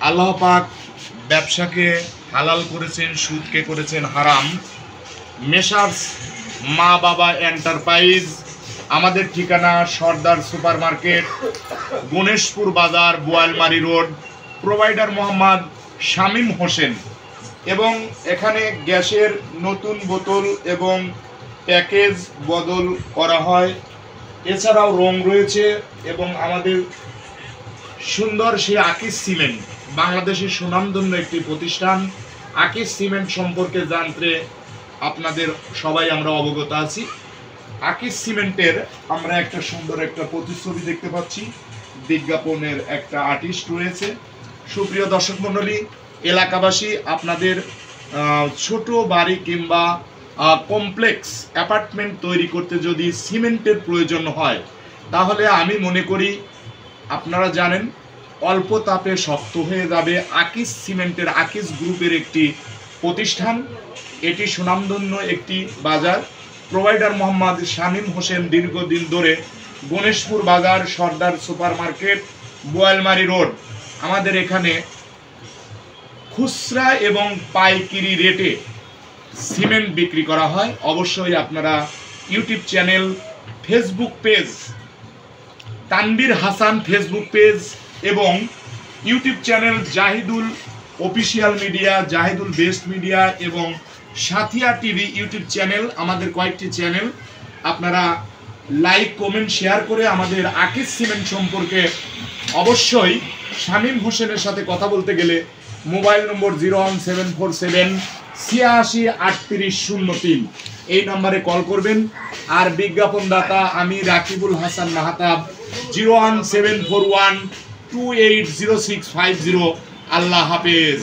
আল্লাহ পাক ব্যবসাকে হালাল করেছেন, সুদকে করেছেন হারাম। মেসার্স মা বাবা এন্টারপ্রাইজ, আমাদের ঠিকানা সর্দার সুপার মার্কেট, গণেশপুর বাজার, বোয়ালমারি রোড। প্রোভাইডার মোহাম্মদ শামীম হোসেন। এবং এখানে গ্যাসের নতুন বোতল এবং প্যাকেজ বদল করা হয়। এছাড়াও রং রয়েছে। এবং আমাদের সুন্দর সেই আকিস সিমেন্ট, বাংলাদেশের সুনামধন্য একটি প্রতিষ্ঠান। আকিস সিমেন্ট সম্পর্কে জানতে আপনাদের সবাই আমরা অবগত আছি। আকিস সিমেন্টের আমরা একটা সুন্দর একটা প্রতিচ্ছবি দেখতে পাচ্ছি, বিজ্ঞাপনের একটা আর্টিস্ট রয়েছে। সুপ্রিয় দর্শক মণ্ডলী, এলাকাবাসী, আপনাদের ছোট বাড়ি কিংবা কমপ্লেক্স অ্যাপার্টমেন্ট তৈরি করতে যদি সিমেন্টের প্রয়োজন হয়, তাহলে আমি মনে করি আপনারা জানেন অল্প তাপে শক্ত হয়ে যাবে আকিস সিমেন্টের, আকিস গ্রুপের একটি প্রতিষ্ঠান। এটি সুনামধন্য একটি বাজার। প্রোভাইডার মোহাম্মদ শামীম হোসেন দীর্ঘদিন ধরে গণেশপুর বাজার, সর্দার সুপার মার্কেট, বোয়ালমারি রোড। আমাদের এখানে খুচরা এবং পাইকারি রেটে সিমেন্ট বিক্রি করা হয়। অবশ্যই আপনারা YouTube channel, Facebook page Tanvir Hasan Facebook page এবং YouTube channel Zahidul official media, Zahidul best media এবং সাথিয়া টিভি ইউটিউব চ্যানেল, আমাদের কয়েকটি চ্যানেল। আপনারা লাইক, কমেন্ট, শেয়ার করে আমাদের আকিস সিমেন্ট সম্পর্কে অবশ্যই শামীম হোসেনের সাথে কথা বলতে গেলে মোবাইল নম্বর 01747 86 38 03 এই নম্বরে কল করবেন। আর বিজ্ঞাপনদাতা আমি রাকিবুল হাসান মাহতাব, 01741 280650। আল্লাহ হাফেজ।